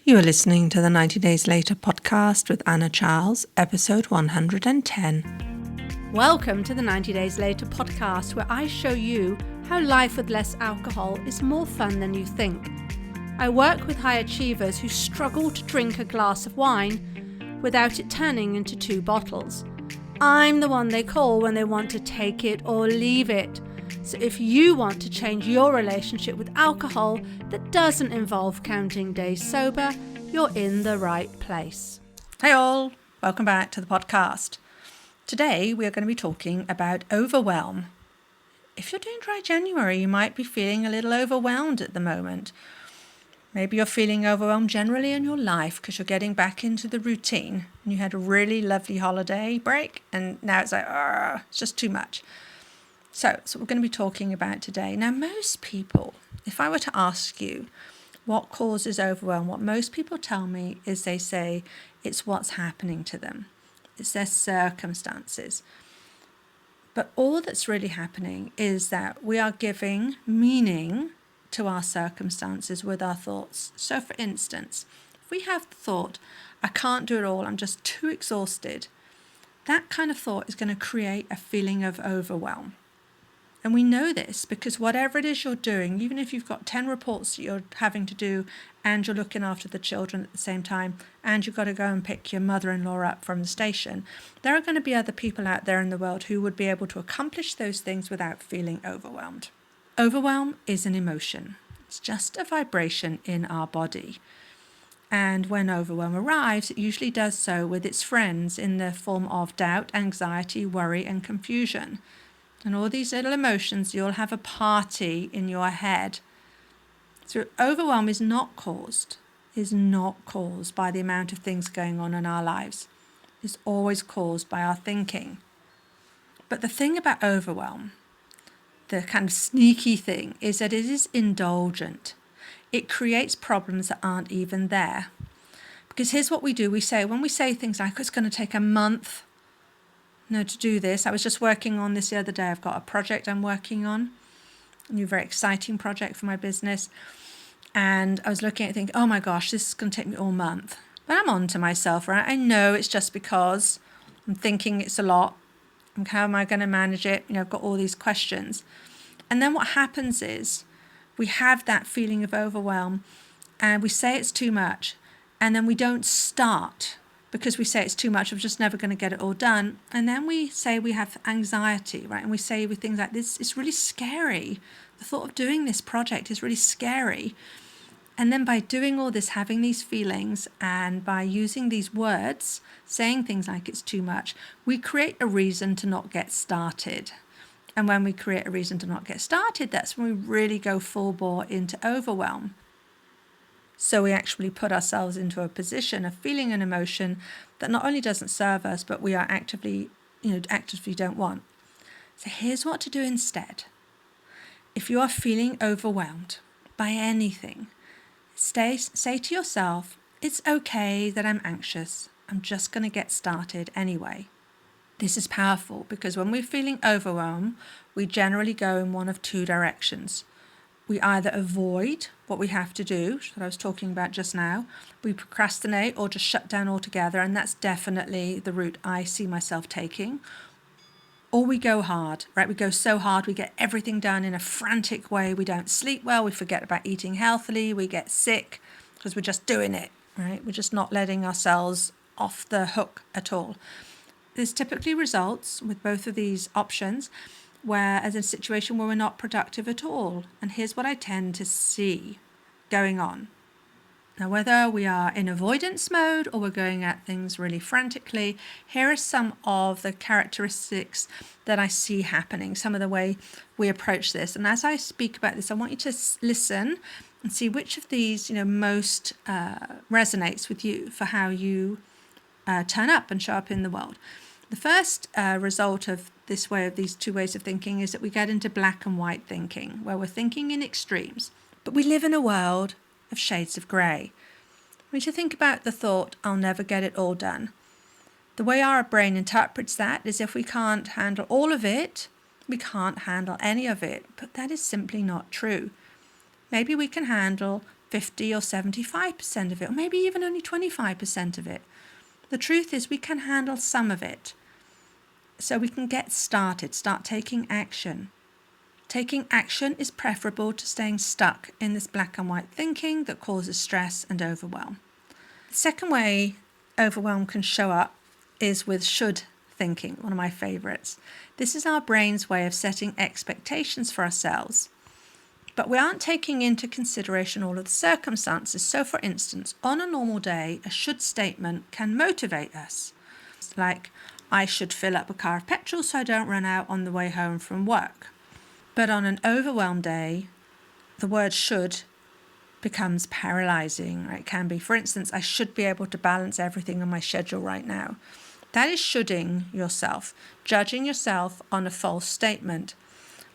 You are listening to the 90 Days Later podcast with Anna Charles, episode 110. Welcome to the 90 Days Later podcast, where I show you how life with less alcohol is more fun than you think. I work with high achievers who struggle to drink a glass of wine without it turning into 2 bottles. I'm the one they call when they want to take it or leave it. So if you want to change your relationship with alcohol that doesn't involve counting days sober, you're in the right place. Hey all, welcome back to the podcast. Today we are going to be talking about overwhelm. If you're doing dry January, you might be feeling a little overwhelmed at the moment. Maybe you're feeling overwhelmed generally in your life because you're getting back into the routine and you had a really lovely holiday break and now it's like, it's just too much. So that's what we're going to be talking about today. Now, most people, if I were to ask you what causes overwhelm, what most people tell me is they say it's what's happening to them. It's their circumstances. But all that's really happening is that we are giving meaning to our circumstances with our thoughts. So for instance, if we have the thought, I can't do it all, I'm just too exhausted, that kind of thought is going to create a feeling of overwhelm. And we know this because whatever it is you're doing, even if you've got 10 reports that you're having to do and you're looking after the children at the same time and you've got to go and pick your mother-in-law up from the station, there are going to be other people out there in the world who would be able to accomplish those things without feeling overwhelmed. Overwhelm is an emotion. It's just a vibration in our body. And when overwhelm arrives, it usually does so with its friends in the form of doubt, anxiety, worry, and confusion. And all these little emotions, you'll have a party in your head. So overwhelm is not caused by the amount of things going on in our lives. It's always caused by our thinking. But the thing about overwhelm, the kind of sneaky thing, is that it is indulgent. It creates problems that aren't even there. Because here's what we do. When we say things like, it's going to take a month to do this. I was just working on this the other day. I've got a project I'm working on, a new very exciting project for my business. And I was looking at it thinking, oh my gosh, this is going to take me all month. But I'm on to myself, right? I know it's just because I'm thinking it's a lot. How am I going to manage it? I've got all these questions. And then what happens is we have that feeling of overwhelm and we say it's too much. And then we don't start because we say it's too much, I'm just never going to get it all done. And then we say we have anxiety, right? And we say with things like this, it's really scary. The thought of doing this project is really scary. And then by doing all this, having these feelings, and by using these words, saying things like it's too much, we create a reason to not get started. And when we create a reason to not get started, that's when we really go full bore into overwhelm. So we actually put ourselves into a position of feeling an emotion that not only doesn't serve us, but we are actively don't want. So here's what to do instead. If you are feeling overwhelmed by anything, say to yourself, it's okay that I'm anxious. I'm just going to get started anyway. This is powerful because when we're feeling overwhelmed, we generally go in one of 2 directions. We either avoid what we have to do, that I was talking about just now, we procrastinate or just shut down altogether, and that's definitely the route I see myself taking. Or we go hard, right? We go so hard, we get everything done in a frantic way, we don't sleep well, we forget about eating healthily, we get sick because we're just doing it, right? We're just not letting ourselves off the hook at all. This typically results with both of these options as a situation where we're not productive at all. And here's what I tend to see going on. Now, whether we are in avoidance mode or we're going at things really frantically, here are some of the characteristics that I see happening, some of the way we approach this. And as I speak about this, I want you to listen and see which of these most resonates with you for how you turn up and show up in the world. The first result of these 2 ways of thinking is that we get into black and white thinking, where we're thinking in extremes. But we live in a world of shades of grey. We should think about the thought, I'll never get it all done. The way our brain interprets that is if we can't handle all of it, we can't handle any of it. But that is simply not true. Maybe we can handle 50 or 75% of it, or maybe even only 25% of it. The truth is we can handle some of it. So we can get started, start taking action. Taking action is preferable to staying stuck in this black and white thinking that causes stress and overwhelm. The second way overwhelm can show up is with should thinking, one of my favorites. This is our brain's way of setting expectations for ourselves. But we aren't taking into consideration all of the circumstances. So, for instance, on a normal day, a should statement can motivate us. Like, I should fill up a car of petrol so I don't run out on the way home from work. But on an overwhelmed day, the word should becomes paralyzing. It can be, for instance, I should be able to balance everything on my schedule right now. That is shoulding yourself, judging yourself on a false statement,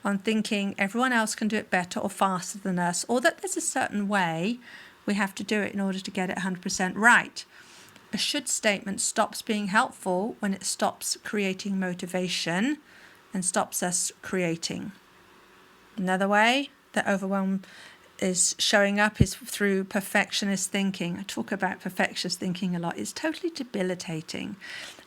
on thinking everyone else can do it better or faster than us, or that there's a certain way we have to do it in order to get it 100% right. A should statement stops being helpful when it stops creating motivation and stops us creating. Another way that overwhelm is showing up is through perfectionist thinking. I talk about perfectionist thinking a lot. It's totally debilitating.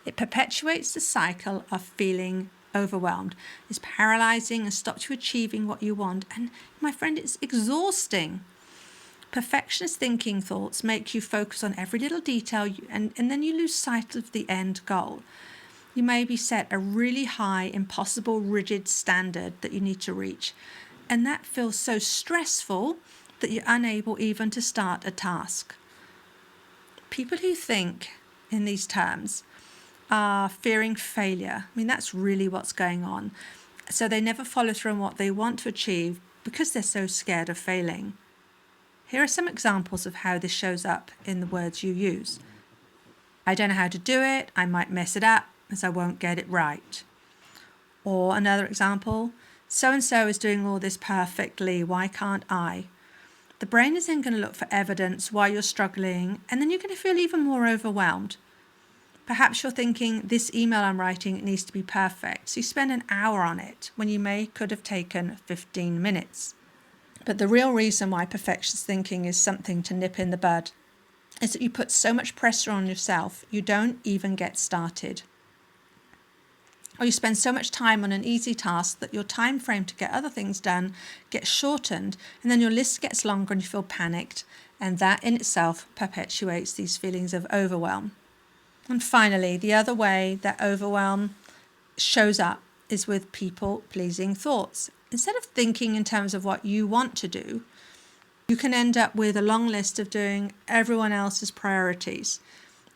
It perpetuates the cycle of feeling overwhelmed. It's paralyzing and stops you achieving what you want. And my friend, it's exhausting. Perfectionist thinking thoughts make you focus on every little detail and then you lose sight of the end goal. You maybe set a really high, impossible, rigid standard that you need to reach. And that feels so stressful that you're unable even to start a task. People who think in these terms are fearing failure. I mean, that's really what's going on. So they never follow through on what they want to achieve because they're so scared of failing. Here are some examples of how this shows up in the words you use. I don't know how to do it. I might mess it up as I won't get it right. Or another example, so-and-so is doing all this perfectly. Why can't I? The brain is then going to look for evidence why you're struggling, and then you're going to feel even more overwhelmed. Perhaps you're thinking, this email I'm writing, it needs to be perfect. So you spend an hour on it when you could have taken 15 minutes. But the real reason why perfectionist thinking is something to nip in the bud is that you put so much pressure on yourself, you don't even get started. Or you spend so much time on an easy task that your time frame to get other things done gets shortened, and then your list gets longer and you feel panicked, and that in itself perpetuates these feelings of overwhelm. And finally, the other way that overwhelm shows up is with people-pleasing thoughts. Instead of thinking in terms of what you want to do, you can end up with a long list of doing everyone else's priorities.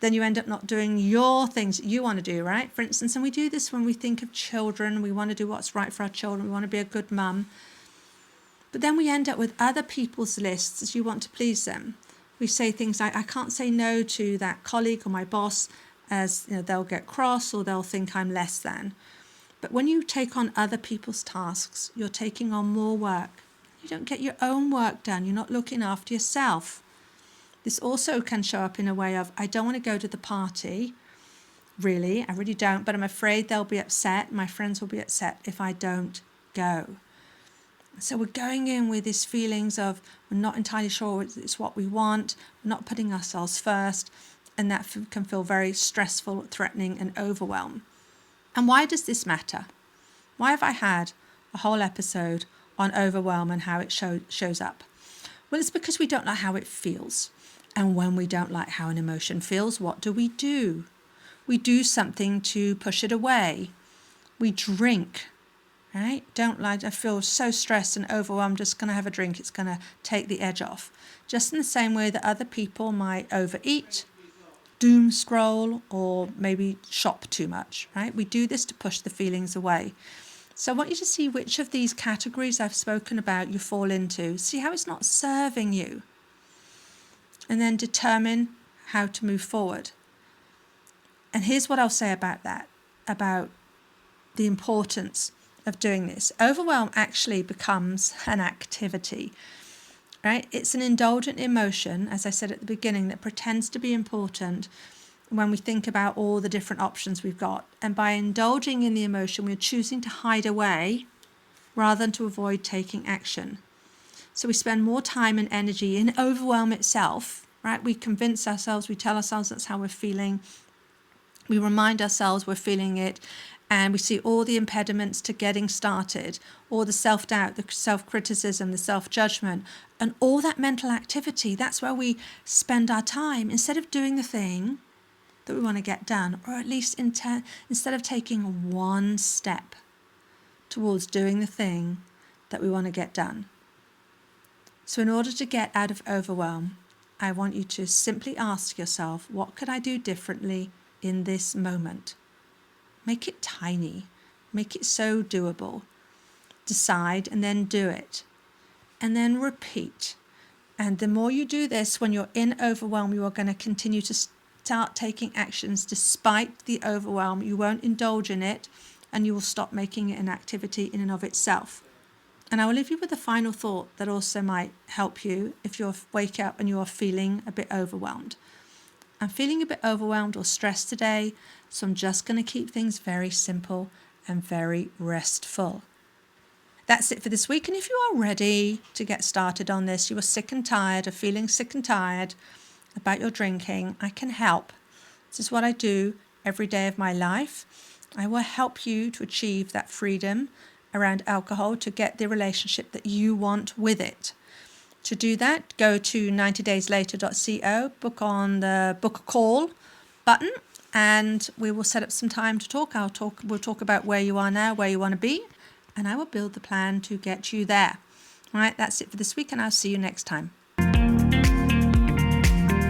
Then you end up not doing your things that you want to do, right? For instance, and we do this when we think of children, we want to do what's right for our children, we want to be a good mum. But then we end up with other people's lists as you want to please them. We say things like, I can't say no to that colleague or my boss, as they'll get cross or they'll think I'm less than. But when you take on other people's tasks, you're taking on more work. You don't get your own work done. You're not looking after yourself. This also can show up in a way of, I don't want to go to the party. Really, I really don't. But I'm afraid they'll be upset. My friends will be upset if I don't go. So we're going in with these feelings of we're not entirely sure it's what we want. We're not putting ourselves first. And that can feel very stressful, threatening, and overwhelmed. And why does this matter? Why have I had a whole episode on overwhelm and how it shows up? Well, it's because we don't like how it feels. And when we don't like how an emotion feels, what do? We do something to push it away. We drink, right? Don't like, I feel so stressed and overwhelmed, just going to have a drink. It's going to take the edge off. Just in the same way that other people might overeat, doom scroll, or maybe shop too much, right? We do this to push the feelings away. So I want you to see which of these categories I've spoken about you fall into. See how it's not serving you. And then determine how to move forward. And here's what I'll say about that, about the importance of doing this. Overwhelm actually becomes an activity, right? It's an indulgent emotion, as I said at the beginning, that pretends to be important when we think about all the different options we've got. And by indulging in the emotion, we're choosing to hide away rather than to avoid taking action. So we spend more time and energy in overwhelm itself, right? We convince ourselves, we tell ourselves that's how we're feeling. We remind ourselves we're feeling it, and we see all the impediments to getting started, all the self-doubt, the self-criticism, the self-judgment, and all that mental activity. That's where we spend our time instead of doing the thing that we want to get done, or at least instead of taking one step towards doing the thing that we want to get done. So in order to get out of overwhelm, I want you to simply ask yourself, what could I do differently in this moment? Make it tiny. Make it so doable. Decide and then do it. And then repeat. And the more you do this, when you're in overwhelm, you are going to continue to start taking actions despite the overwhelm. You won't indulge in it, and you will stop making it an activity in and of itself. And I will leave you with a final thought that also might help you if you wake up and you are feeling a bit overwhelmed. I'm feeling a bit overwhelmed or stressed today, so I'm just going to keep things very simple and very restful. That's it for this week. And if you are ready to get started on this, you are sick and tired of feeling sick and tired about your drinking, I can help. This is what I do every day of my life. I will help you to achieve that freedom around alcohol, to get the relationship that you want with it. To do that, go to 90dayslater.co, book a call button, and we will set up some time to talk. We'll talk about where you are now, where you want to be, and I will build the plan to get you there. All right, that's it for this week, and I'll see you next time.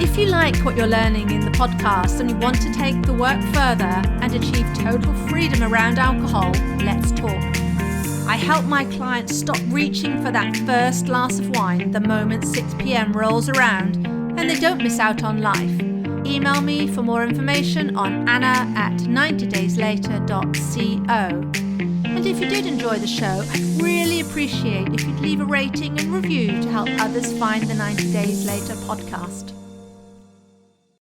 If you like what you're learning in the podcast and you want to take the work further and achieve total freedom around alcohol, let's talk. I help my clients stop reaching for that first glass of wine the moment 6 p.m. rolls around and they don't miss out on life. Email me for more information on anna@90dayslater.co. And if you did enjoy the show, I'd really appreciate if you'd leave a rating and review to help others find the 90 Days Later podcast.